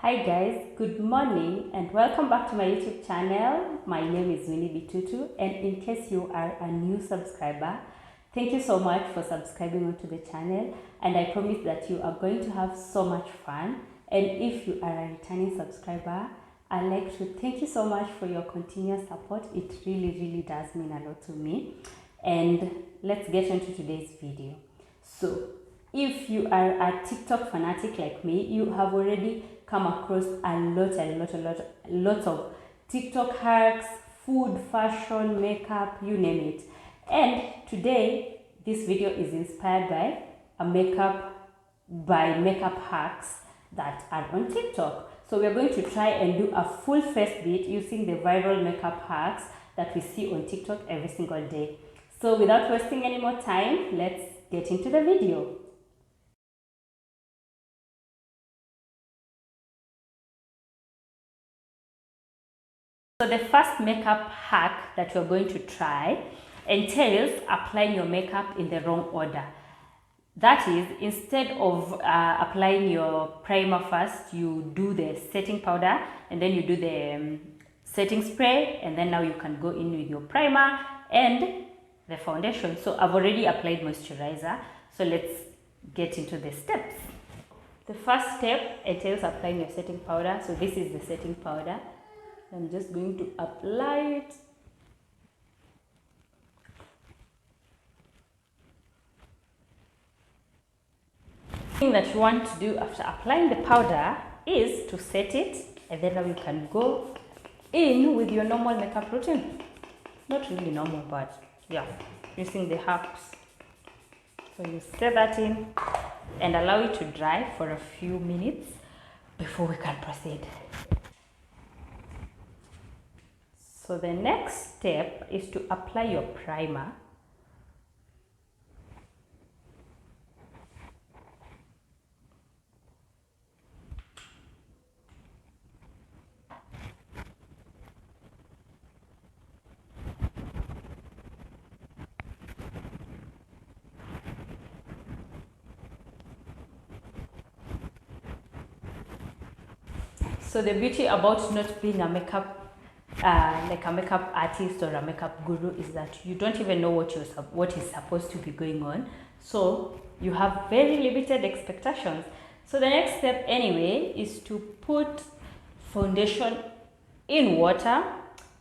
Hi guys, good morning and welcome back to my YouTube channel. My name is Winnie Bitutu, and in case you are a new subscriber, thank you so much for subscribing onto the channel, and I promise that you are going to have so much fun. And if you are a returning subscriber, I'd like to thank you so much for your continuous support. It really does mean a lot to me. And let's get into today's video. So if you are a TikTok fanatic like me, you have already come across a lot of TikTok hacks, food, fashion, makeup, you name it. And today this video is inspired by makeup hacks that are on TikTok. So we're going to try and do a full face beat using the viral makeup hacks that we see on TikTok every single day. So without wasting any more time, let's get into the video. So the first makeup hack that we're going to try entails applying your makeup in the wrong order. That is, instead of applying your primer first, you do the setting powder and then you do the setting spray, and then now you can go in with your primer and the foundation. So I've already applied moisturizer, so let's get into the steps. The first step entails applying your setting powder. So this is the setting powder. I'm just going to apply it. The thing that you want to do after applying the powder is to set it, and then now you can go in with your normal makeup routine. Not really normal, but yeah, using the hacks. So you set that in and allow it to dry for a few minutes before we can proceed. So the next step is to apply your primer. So the beauty about not being a makeup like a makeup artist or a makeup guru is that you don't even know what is supposed to be going on, so you have very limited expectations. So the next step anyway is to put foundation in water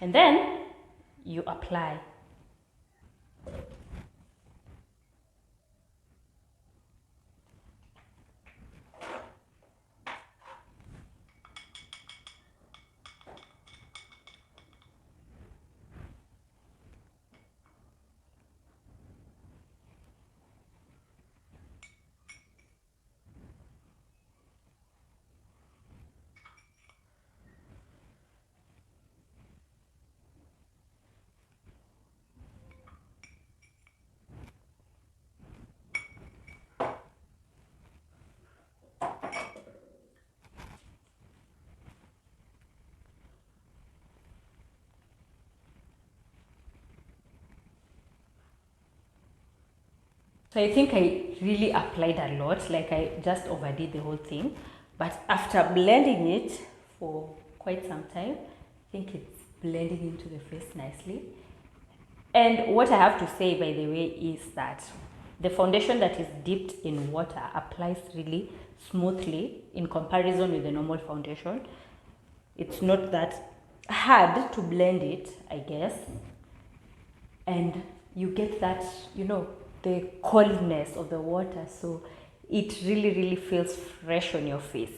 and then you apply. So I think I really applied a lot, like I just overdid the whole thing. But after blending it for quite some time, I think it's blending into the face nicely. And what I have to say, by the way, is that the foundation that is dipped in water applies really smoothly in comparison with the normal foundation. It's not that hard to blend it, I guess. And you get that, the coldness of the water, so it really feels fresh on your face.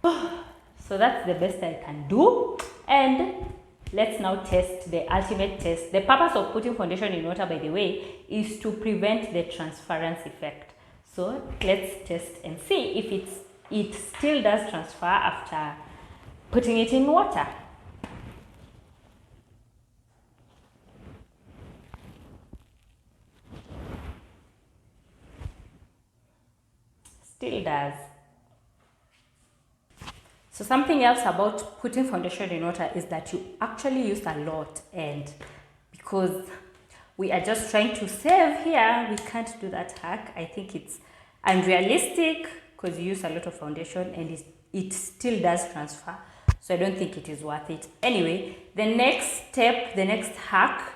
So that's the best I can do, and let's now test the ultimate test. The purpose of putting foundation in water, by the way, is to prevent the transference effect. So let's test and see if it still does transfer after putting it in water. Still does. So something else about putting foundation in water is that you actually use a lot, and because We are just trying to save here. We can't do that hack. I think it's unrealistic because you use a lot of foundation and it still does transfer. So I don't think it is worth it. Anyway, the next step, the next hack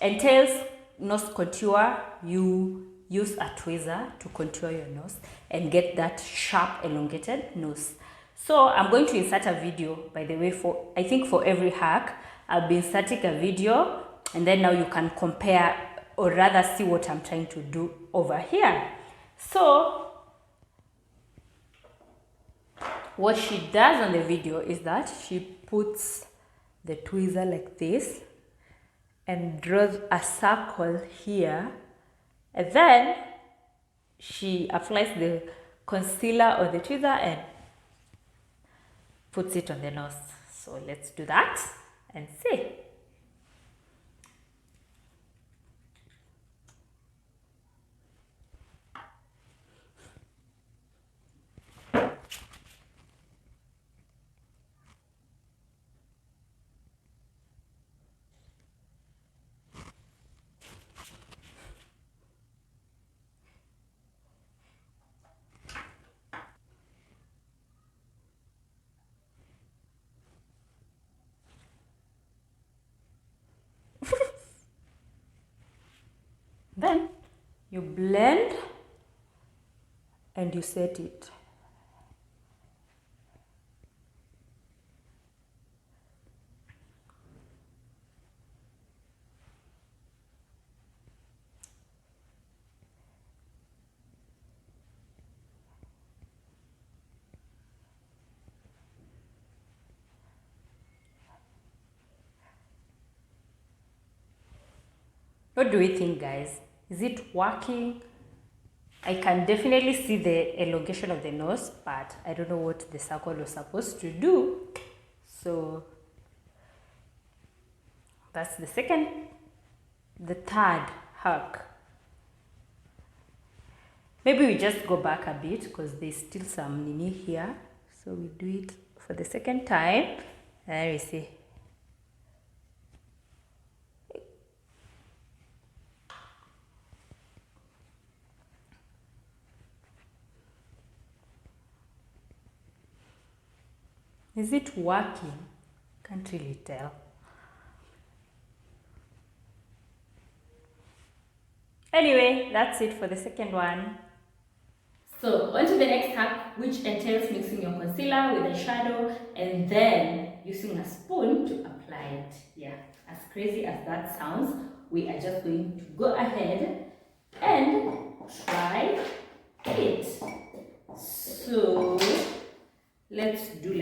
entails nose contour. You use a tweezer to contour your nose and get that sharp, elongated nose. So I'm going to insert a video, by the way, I think for every hack, I'll be inserting a video, and then now you can compare or rather see what I'm trying to do over here. So what she does on the video is that she puts the tweezer like this and draws a circle here, and then she applies the concealer or the tweezer and puts it on the nose. So let's do that and see. Then you blend and you set it. What do we think, guys? Is it working? I can definitely see the elongation of the nose, but I don't know what the circle was supposed to do. So that's the third hack. Maybe we just go back a bit because there's still some nini here. So we do it for the second time. There we see. Is it working? Can't really tell. Anyway, that's it for the second one. So on to the next hack, which entails mixing your concealer with eyeshadow and then using a spoon to apply it. Yeah, as crazy as that sounds, we are just going to go ahead and try it. So let's do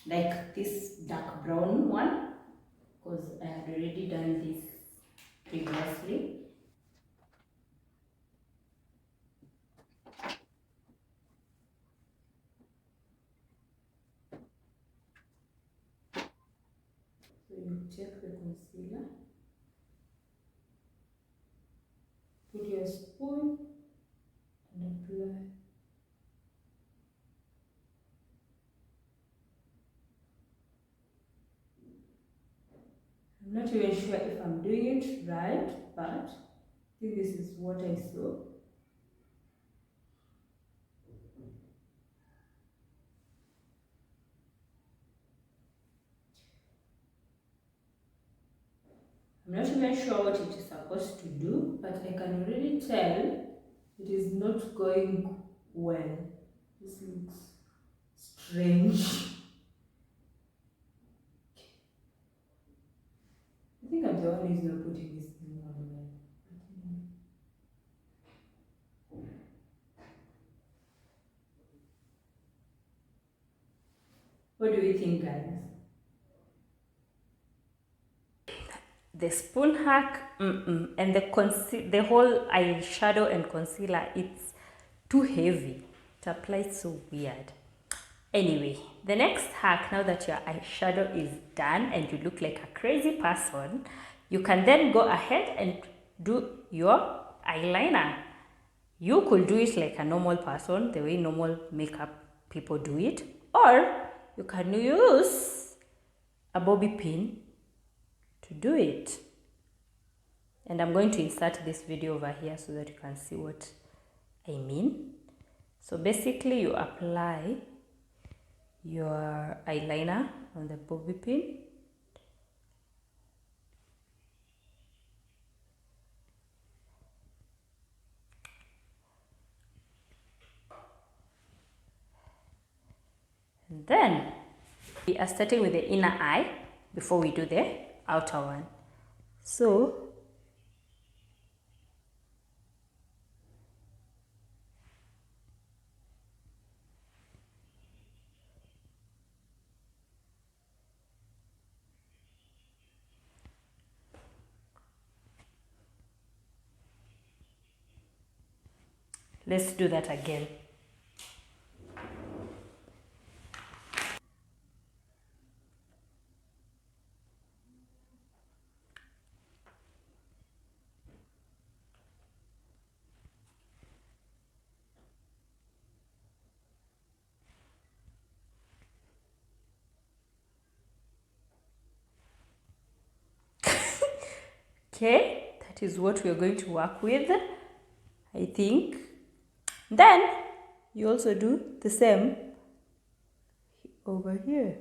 like this dark brown one, because I had already done this previously. So you take the concealer, put your spoon and apply. I'm not even sure if I'm doing it right, but I think this is what I saw. I'm not even sure what it is supposed to do, but I can already tell it is not going well. This looks strange. I think I'm the one who's not putting this thing on well. What do we think, guys? The spoon hack, and the whole eyeshadow and concealer, it's too heavy. It applies so weird. Anyway, the next hack, now that your eyeshadow is done and you look like a crazy person, you can then go ahead and do your eyeliner. You could do it like a normal person, the way normal makeup people do it, or you can use a bobby pin to do it. And I'm going to insert this video over here so that you can see what I mean. So basically you apply your eyeliner on the bobby pin. And then we are starting with the inner eye before we do the outer one. So let's do that again. Okay, that is what we are going to work with, I think. Then you also do the same over here.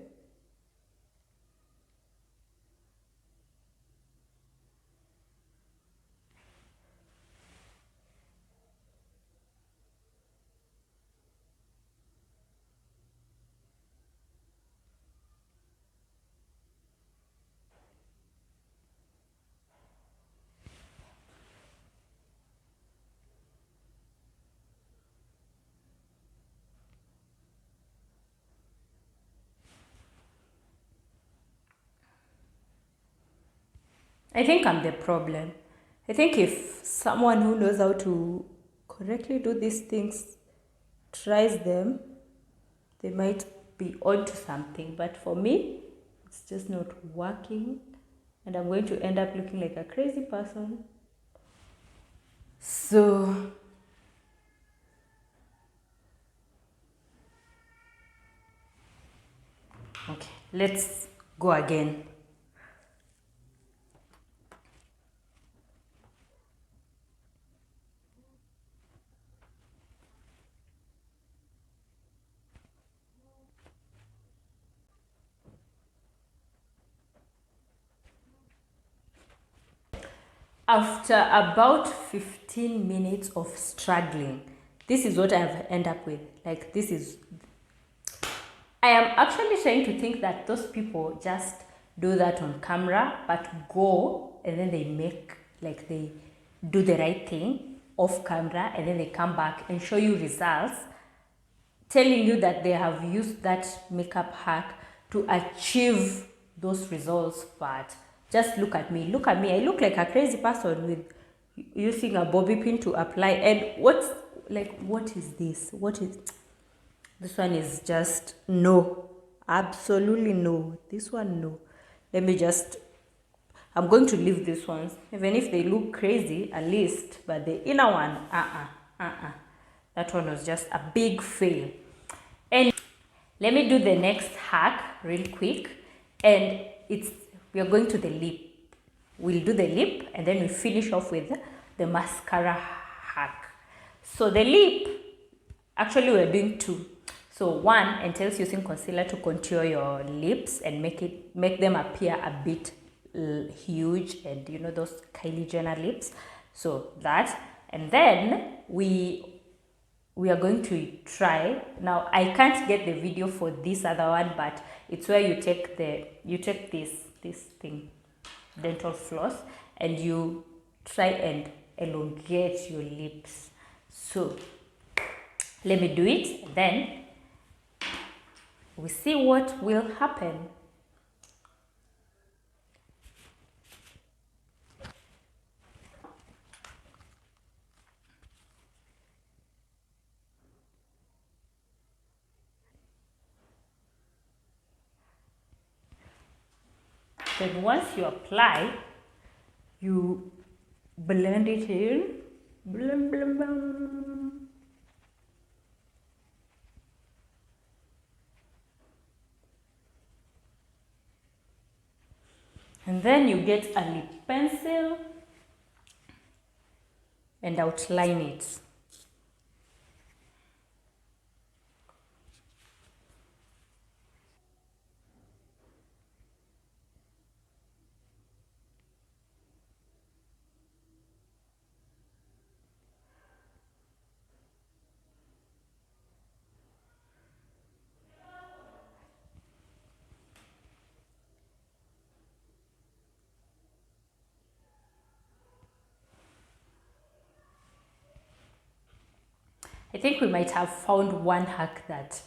I think I'm the problem. I think if someone who knows how to correctly do these things tries them, they might be onto something. But for me, it's just not working. And I'm going to end up looking like a crazy person. So okay, let's go again. After about 15 minutes of struggling, this is what I've ended up with. Like, this is, I am actually trying to think that those people just do that on camera, but go and then they make, like, they do the right thing off camera and then they come back and show you results, telling you that they have used that makeup hack to achieve those results. But just look at me, I look like a crazy person with using a bobby pin to apply. And what is this? This one is just no, absolutely no. This one, no. I'm going to leave this ones, even if they look crazy at least, but the inner one, that one was just a big fail. And let me do the next hack real quick, and we are going to the lip. We'll do the lip and then we finish off with the mascara hack. So the lip, actually we're doing two. So one entails using concealer to contour your lips and make them appear a bit huge, and you know those Kylie Jenner lips. So that, and then we are going to try. Now I can't get the video for this other one, but it's where you take this thing, dental floss, and you try and elongate your lips. So let me do it, then we see what will happen. Then once you apply, you blend it in. Blend, blend, blend. And then you get a lip pencil and outline it. I think we might have found one hack that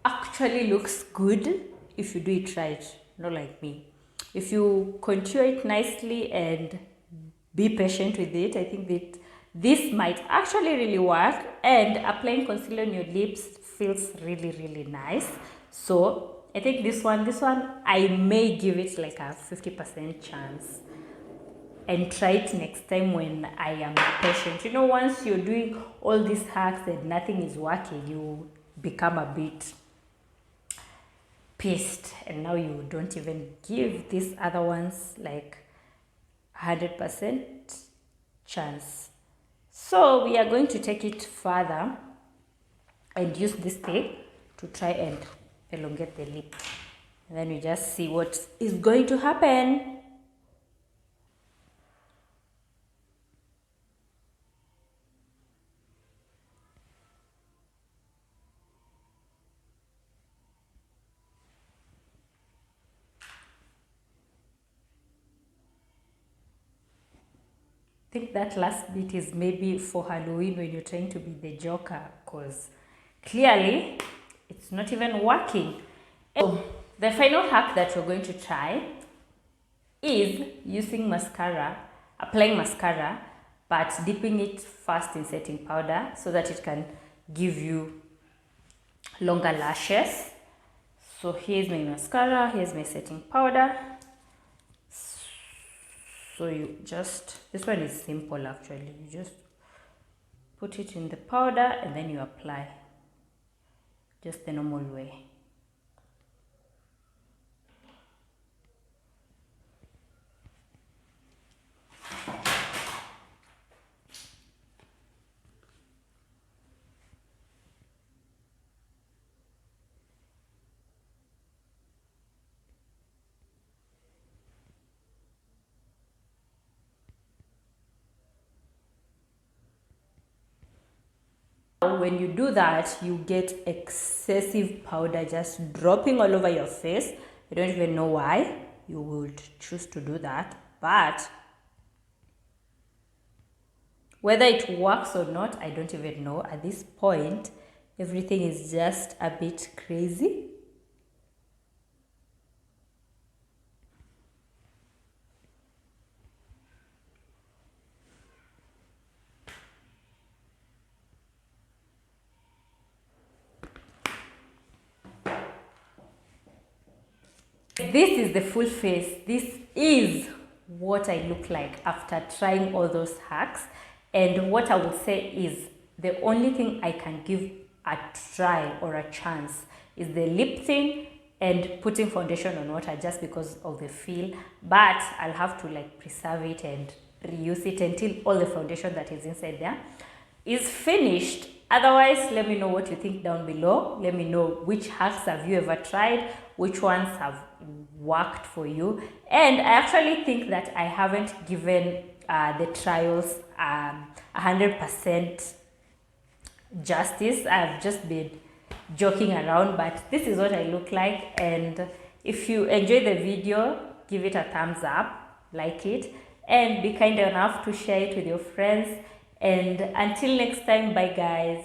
actually looks good if you do it right, not like me. If you contour it nicely and be patient with it, I think that this might actually really work, and applying concealer on your lips feels really nice. So I think this one I may give it like a 50% chance and try it next time when I am patient. You know, once you're doing all these hacks and nothing is working, you become a bit pissed, and now you don't even give these other ones like 100% chance. So we are going to take it further and use this tape to try and elongate the lip, and then we just see what is going to happen. I think that last bit is maybe for Halloween when you're trying to be the Joker, because clearly it's not even working. So the final hack that we're going to try is using mascara, applying mascara, but dipping it first in setting powder so that it can give you longer lashes. So here's my mascara, here's my setting powder. So you just, this one is simple actually, you just put it in the powder and then you apply just the normal way. When you do that, you get excessive powder just dropping all over your face. You don't even know why you would choose to do that, but whether it works or not, I don't even know. At this point, everything is just a bit crazy. This is the full face. This is what I look like after trying all those hacks. And what I would say is the only thing I can give a try or a chance is the lip thing and putting foundation on water just because of the feel. But I'll have to like preserve it and reuse it until all the foundation that is inside there is finished. Otherwise, let me know what you think down below. Let me know which hacks have you ever tried, which ones have worked for you. And I actually think that I haven't given the trials 100% justice. I've just been joking around, but this is what I look like. And if you enjoy the video, give it a thumbs up, like it, and be kind enough to share it with your friends. And until next time, bye guys.